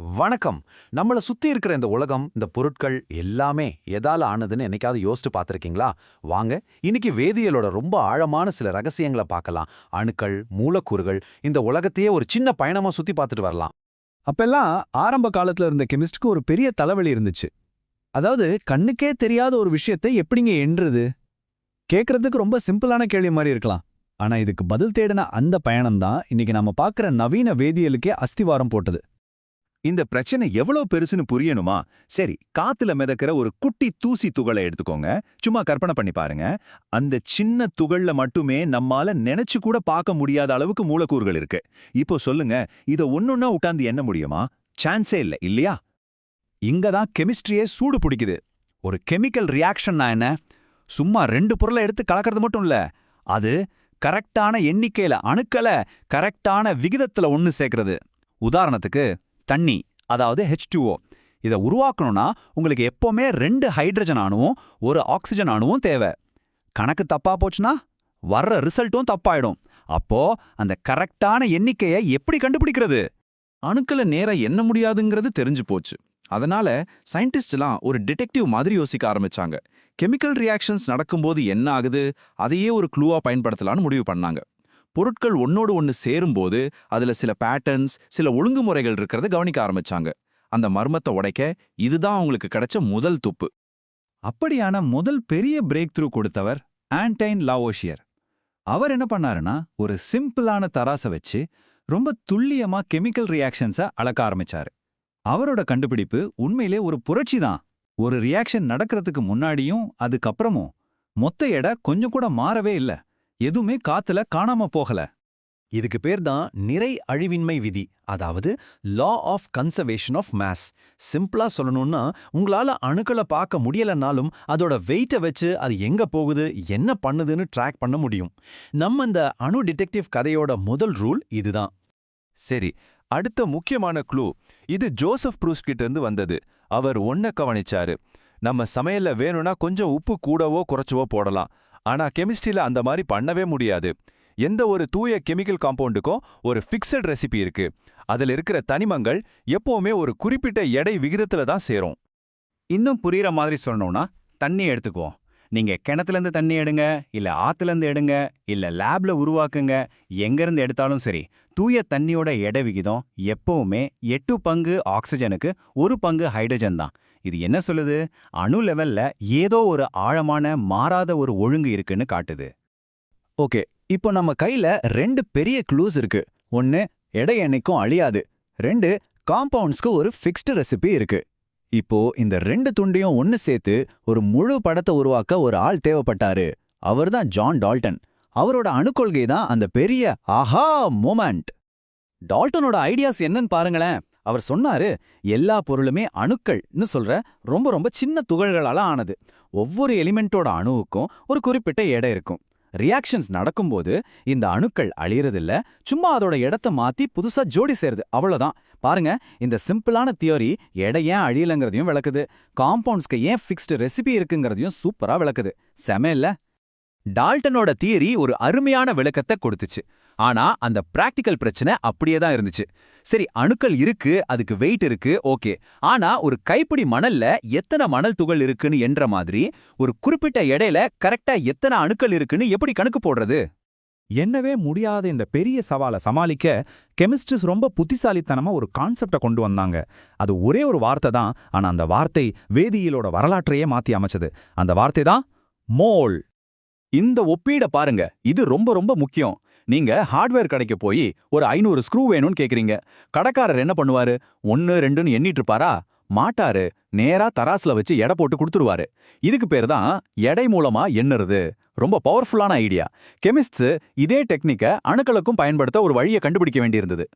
வணக்கம். நம்மள சுத்தி இருக்கிற இந்த உலகம், இந்த பொருட்கள் எல்லாமே எதால ஆனதுன்னு என்னைக்காவது யோசிச்சு பார்த்திருக்கீங்களா? வாங்க, இன்னைக்கு வேதியியலோட ரொம்ப ஆழமான சில ரகசியங்கள பார்க்கலாம். அணுக்கள், மூலக்கூறுகள், இந்த உலகத்தையே ஒரு சின்ன பயணமா சுத்தி பார்த்துட்டு வரலாம். அப்பெல்லாம் ஆரம்ப காலத்துல இருந்த கெமிஸ்ட்க்கு ஒரு பெரிய தலைவலி இருந்துச்சு. அதாவது கண்ணுக்கே தெரியாத ஒரு விஷயத்தை எப்படிங்க எண்ணுறது? கேட்கறதுக்கு ரொம்ப சிம்பிளான கேள்வி மாதிரி இருக்கலாம். ஆனா இதுக்கு பதில் தேடின அந்த பயணம் தான் இன்னைக்கு நாம பார்க்குற நவீன வேதியியலுக்கே அஸ்திவாரம் போட்டது. இந்த பிரச்சனை எவ்வளவு பெருசுன்னு புரியணுமா? சரி, காத்துல மிதக்கிற ஒரு குட்டி தூசி துகளை எடுத்துக்கோங்க. சும்மா கற்பனை பண்ணி பாருங்க. அந்த சின்ன துகள்ல மட்டுமே நம்மால நினைச்சு கூட பார்க்க முடியாத அளவுக்கு மூலக்கூறுகள் இருக்கு. இப்போ சொல்லுங்க, இத ஒன்னொன்னா உட்கார்ந்து எண்ண முடியுமா? சான்ஸே இல்ல, இல்லையா? இங்க தான் கெமிஸ்ட்ரியே சூடு பிடிக்குது. ஒரு கெமிக்கல் ரியாக்ஷன்னா என்ன? சும்மா ரெண்டு பொருளை எடுத்து கலக்கிறது மட்டும் இல்ல. அது கரெக்டான எண்ணிக்கையில அணுக்களை கரெக்டான விகிதத்துல ஒன்னு சேர்க்கிறது. உதாரணத்துக்கு தண்ணி, அதாவது H2O. இதை உருவாக்கணும்னா உங்களுக்கு எப்பவுமே 2 ஹைட்ரஜன் அணுவும் ஒரு ஆக்சிஜன் அணுவும் தேவை. கணக்கு தப்பா போச்சுன்னா வர்ற ரிசல்ட்டும் தப்பாயிடும். அப்போ அந்த கரெக்டான எண்ணிக்கையை எப்படி கண்டுபிடிக்கிறது? அணுக்களை நேரா எண்ண முடியாதுங்கிறது தெரிஞ்சு போச்சு. அதனால சயின்டிஸ்ட்லாம் ஒரு டிடெக்டிவ் மாதிரி யோசிக்க ஆரம்பிச்சாங்க. கெமிக்கல் ரியாக்ஷன்ஸ் நடக்கும்போது என்ன ஆகுது, அதையே ஒரு க்ளூவா பயன்படுத்தலாம்னு முடிவு பண்ணாங்க. பொருட்கள் ஒன்னோடு ஒன்று சேரும்போது அதுல சில பேட்டர்ன்ஸ், சில ஒழுங்குமுறைகள் இருக்கிறத கவனிக்க ஆரம்பிச்சாங்க. அந்த மர்மத்தை உடைக்க இதுதான் அவங்களுக்கு கிடைச்ச முதல் துப்பு. அப்படியான முதல் பெரிய பிரேக் த்ரூ கொடுத்தவர் ஆண்டைன் லாவோஷியர். அவர் என்ன பண்ணாருன்னா, ஒரு சிம்பிளான தராசை வச்சு ரொம்ப துல்லியமா கெமிக்கல் ரியாக்ஷன்ஸை அளக்க ஆரம்பிச்சாரு. அவரோட கண்டுபிடிப்பு உண்மையிலே ஒரு புரட்சி தான். ஒரு ரியாக்ஷன் நடக்கிறதுக்கு முன்னாடியும் அதுக்கப்புறமும் மொத்த எடை கொஞ்சம் கூட மாறவே இல்ல. எதுவுமே காத்துல காணாம போகல. இதுக்கு பேர் தான் நிறை அழிவின்மை விதி, அதாவது law of conservation of mass. சிம்பிளா சொல்லணும்னா, உங்களால அணுக்களை பார்க்க முடியலனாலும் அதோட வெயிட்டை வச்சு அது எங்க போகுது, என்ன பண்ணுதுன்னு ட்ராக் பண்ண முடியும். நம்ம இந்த அணு டிடெக்டிவ் கதையோட முதல் ரூல் இதுதான். சரி, அடுத்த முக்கியமான க்ளூ. இது ஜோசப் ப்ரூஸ்ட் கிட்ட இருந்து வந்தது. அவர் ஒன்ன கவனிச்சாரு. நம்ம சமையல்ல வேணும்னா கொஞ்சம் உப்பு கூடவோ குறைச்சவோ போடலாம். ஆனா கெமிஸ்ட்ரியில அந்த மாதிரி பண்ணவே முடியாது. எந்த ஒரு தூய கெமிக்கல் காம்பவுண்டுக்கும் ஒரு ஃபிக்ஸட் ரெசிபி இருக்கு. அதுல இருக்கிற தனிமங்கள் எப்பவுமே ஒரு குறிப்பிட்ட எடை விகிதத்துல தான் சேரும். இன்னும் புரியுற மாதிரி சொல்லணும்னா, தண்ணி எடுத்துக்குவோம். நீங்க கிணத்துலேருந்து தண்ணி எடுங்க, இல்ல ஆத்துலேருந்து எடுங்க, இல்ல லேப்ல உருவாக்குங்க, எங்கிருந்து எடுத்தாலும் சரி, தூய தண்ணியோட எடை விகிதம் எப்பவுமே 8 பங்கு ஆக்சிஜனுக்கு 1 பங்கு ஹைட்ரஜன் தான். இது என்ன சொல்லுது? அணு லெவல்ல ஏதோ ஒரு ஆழமான மாறாத ஒரு ஒழுங்கு இருக்குன்னு காட்டுது. ஓகே, இப்போ நம்ம கையில 2 பெரிய க்ளூஸ் இருக்கு. 1, எடை என்னைக்கும் அழியாது. 2, காம்பவுண்ட்ஸ்க்கு ஒரு ஃபிக்ஸ்டு ரெசிபி இருக்கு. இப்போ இந்த 2 துண்டையும் ஒன்னு சேர்த்து ஒரு முழு படத்தை உருவாக்க ஒரு ஆள் தேவைப்பட்டாரு. அவர்தான் ஜான் டால்டன். அவரோட அணுக்கொள்கை தான் அந்த பெரிய ஆஹா மொமெண்ட். டால்டனோட ஐடியாஸ் என்னன்னு பாருங்களேன். அவர் சொன்னாரு, எல்லா பொருளுமே அணுக்கள்னு சொல்ற ரொம்ப ரொம்ப சின்ன துகள்களால ஆனது. ஒவ்வொரு எலிமெண்டோட அணுவுக்கும் ஒரு குறிப்பிட்ட எடை இருக்கும். ரியாக்ஷன்ஸ் நடக்கும்போது இந்த அணுக்கள் அழியறதில்ல, சும்மா அதோட இடத்த மாத்தி புதுசா ஜோடி சேருது, அவ்வளவுதான். பாருங்க, இந்த சிம்பிளான தியோரி எடை ஏன் அழியலங்கிறதையும் விளக்குது, காம்பவுண்ட்ஸ்க்கு ஏன் ஃபிக்ஸ்டு ரெசிபி இருக்குங்கிறதையும் சூப்பரா விளக்குது. செமையில்ல? டால்டனோட தியரி ஒரு அருமையான விளக்கத்தை கொடுத்துச்சு. ஆனா அந்த பிராக்டிக்கல் பிரச்சனை அப்படியே தான் இருந்துச்சு. சரி, அணுக்கள் இருக்கு, அதுக்கு வெயிட் இருக்கு, ஓகே. ஆனா ஒரு கைப்பிடி மணல்ல எத்தனை மணல் துகள் இருக்குன்னு என்ற மாதிரி ஒரு குறிப்பிட்ட எடையில கரெக்டா எத்தனை அணுக்கள் இருக்குன்னு எப்படி கணக்கு போடுறது? என்னவே முடியாத இந்த பெரிய சவாலை சமாளிக்க கெமிஸ்ட்ரிஸ் ரொம்ப புத்திசாலித்தனமா ஒரு கான்செப்டை கொண்டு வந்தாங்க. அது ஒரே ஒரு வார்த்தை தான், ஆனா அந்த வார்த்தை வேதியியலோட வரலாற்றையே மாத்தி அமைச்சது. அந்த வார்த்தை தான் மோல். இந்த ஒப்பீட பாருங்க, இது ரொம்ப ரொம்ப முக்கியம். நீங்க ஹார்ட்வேர் கடைக்கு போய் ஒரு 500 ஸ்க்ரூ வேணும்னு கேக்குறீங்க. கடைக்காரர் என்ன பண்ணுவாரு? 1, 2ன்னு எண்ணிட்டு இருப்பாரா? மாட்டாரு. நேரா தராசுல வச்சு எடை போட்டு கொடுத்துருவாரு. இதுக்கு பேர் தான் எடை மூலமா எண்ணுறது. ரொம்ப பவர்ஃபுல்லான ஐடியா. கெமிஸ்ட்ஸ் இதே டெக்னிக்கை அணுக்களுக்கும் பயன்படுத்த ஒரு வழியை கண்டுபிடிக்க வேண்டியிருந்தது.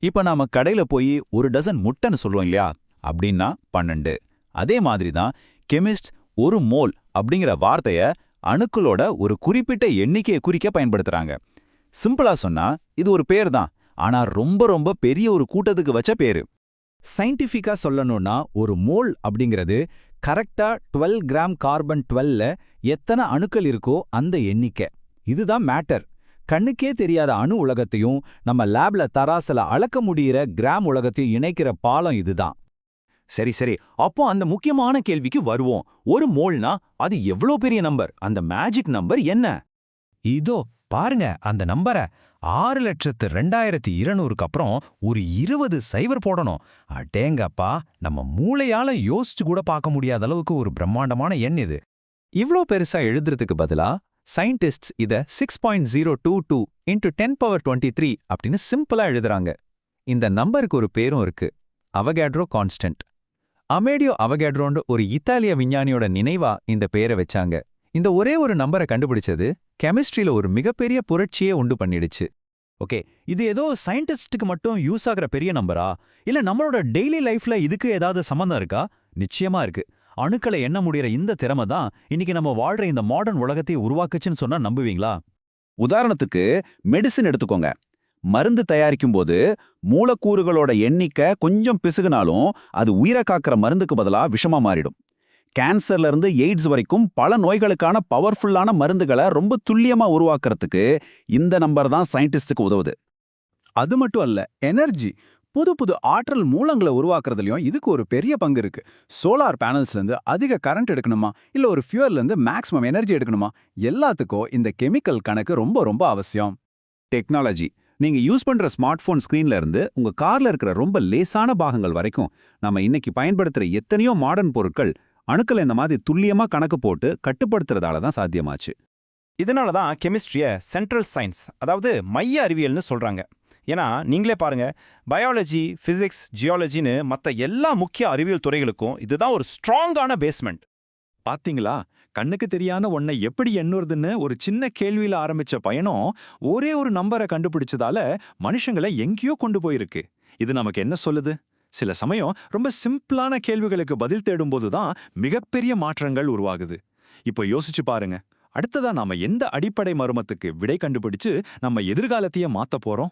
இப்ப நாம கடையில போய் ஒரு டசன் முட்டைன்னு சொல்லுவோம் இல்லையா? அப்படின்னா 12. அதே மாதிரி தான் கெமிஸ்ட் ஒரு மோல் அப்படிங்கிற வார்த்தைய அணுக்களோட ஒரு குறிப்பிட்ட எண்ணிக்கையை குறிக்க பயன்படுத்துறாங்க. சிம்பிளா சொன்னா இது ஒரு பேர் தான், ஆனா ரொம்ப ரொம்ப பெரிய ஒரு கூட்டத்துக்கு வச்ச பேரு. சயின்டிஃபிக்கா சொல்லணும்னா, ஒரு மோல் அப்படிங்கிறது கரெக்டா 12 கிராம் கார்பன் 12ல எத்தனை அணுக்கள் இருக்கோ அந்த எண்ணிக்கை. இதுதான் மேட்டர். கண்ணுக்கே தெரியாத அணு உலகத்தையும் நம்ம லேப்ல தராசுல அளக்க முடியிற கிராம் உலகத்தையும் இணைக்கிற பாலம் இதுதான். சரி சரி, அப்போ அந்த முக்கியமான கேள்விக்கு வருவோம். ஒரு மோல்னா அது எவ்வளோ பெரிய நம்பர்? அந்த மேஜிக் நம்பர் என்ன? இதோ பாருங்க அந்த நம்பரை. 6,02,200க்கு அப்புறம் ஒரு 20 சைவர் போடணும். அடேங்கப்பா, நம்ம மூளையால யோசிச்சு கூட பார்க்க முடியாத அளவுக்கு ஒரு பிரம்மாண்டமான எண் இது. இவ்ளோ பெருசா எழுதுறதுக்கு பதிலா சயின்டிஸ்ட்ஸ் இத 6.022 இன்டு 10^23 அப்படின்னு சிம்பிளா எழுதுறாங்க. இந்த நம்பருக்கு ஒரு பேரும் இருக்கு, அவகேட்ரோ கான்ஸ்டன்ட். அமேடியோ அவகேட்ரோன்ற ஒரு இத்தாலிய விஞ்ஞானியோட நினைவா இந்த பேரை வச்சாங்க. இந்த ஒரே ஒரு நம்பரை கண்டுபிடிச்சது கெமிஸ்ட்ரியில ஒரு மிகப்பெரிய புரட்சியே உண்டு பண்ணிடுச்சு. ஓகே, இது ஏதோ சயின்டிஸ்டுக்கு மட்டும் யூஸ் ஆகிற பெரிய நம்பரா? இல்ல நம்மளோட டெய்லி லைஃப்ல இதுக்கு ஏதாவது சம்மந்தம் இருக்கா? நிச்சயமா இருக்கு. அணுக்களை எண்ண முடியற இந்த திறமை தான் இன்னைக்கு நம்ம வாழ்ற இந்த மாடர்ன் உலகத்தையே உருவாக்குச்சுன்னு சொன்னா நம்புவீங்களா? உதாரணத்துக்கு மெடிசின் எடுத்துக்கோங்க. மருந்து தயாரிக்கும் போது மூலக்கூறுகளோட எண்ணிக்கை கொஞ்சம் பிசுகுனாலும் அது உயிரை காக்கிற மருந்துக்கு பதிலா விஷமா மாறிடும். கேன்சர்ல இருந்து எய்ட்ஸ் வரைக்கும் பல நோய்களுக்கான பவர்ஃபுல்லான மருந்துகளை ரொம்ப துல்லியமா உருவாக்குறதுக்கு இந்த நம்பர் தான் சயின்டிஸ்டுக்கு உதவுது. அது மட்டும் அல்ல, எனர்ஜி, புது புது ஆற்றல் மூலங்களை உருவாக்குறதுலயும் இதுக்கு ஒரு பெரிய பங்கு இருக்கு. சோலார் பேனல்ஸ்ல இருந்து அதிக கரண்ட் எடுக்கணுமா, இல்ல ஒரு ஃபியூயல்ல இருந்து மேக்ஸிமம் எனர்ஜி எடுக்கணுமா, எல்லாத்துக்கும் இந்த கெமிக்கல் கணக்கு ரொம்ப ரொம்ப அவசியம். டெக்னாலஜி, நீங்க யூஸ் பண்ற ஸ்மார்ட் போன் ஸ்கிரீன்ல இருந்து உங்க கார்ல இருக்கிற ரொம்ப லேசான பாகங்கள் வரைக்கும் நம்ம இன்னைக்கு பயன்படுத்துற எத்தனையோ மாடர்ன் பொருட்கள் அணுக்களை இந்த மாதிரி துல்லியமா கணக்கு போட்டு கட்டுப்படுத்துறதால தான் சாத்தியமாச்சு. இதனால தான் கெமிஸ்ட்ரிய சென்ட்ரல் சயின்ஸ், அதாவது மைய அறிவியல்னு சொல்றாங்க. ஏன்னா நீங்களே பாருங்க, பயாலஜி, பிசிக்ஸ், ஜியாலஜின்னு மற்ற எல்லா முக்கிய அறிவியல் துறைகளுக்கும் இதுதான் ஒரு ஸ்ட்ராங்கான பேஸ்மெண்ட். பாத்தீங்களா, கண்ணுக்கு தெரியாத ஒன்னை எப்படி எண்ணுறதுன்னு ஒரு சின்ன கேள்வியில ஆரம்பிச்ச பயணம் ஒரே ஒரு நம்பரை கண்டுபிடிச்சதால மனுஷங்களை எங்கேயோ கொண்டு போயிருக்கு. இது நமக்கு என்ன சொல்லுது? சில சமயம் ரொம்ப சிம்பிளான கேள்விகளுக்கு பதில் தேடும்போது தான் மிகப்பெரிய மாற்றங்கள் உருவாகுது. இப்போ யோசிச்சு பாருங்க, அடுத்ததா நாம எந்த அடிப்படை மர்மத்துக்கு விடை கண்டுபிடிச்சு நம்ம எதிர்காலத்தையே மாத்த போறோம்?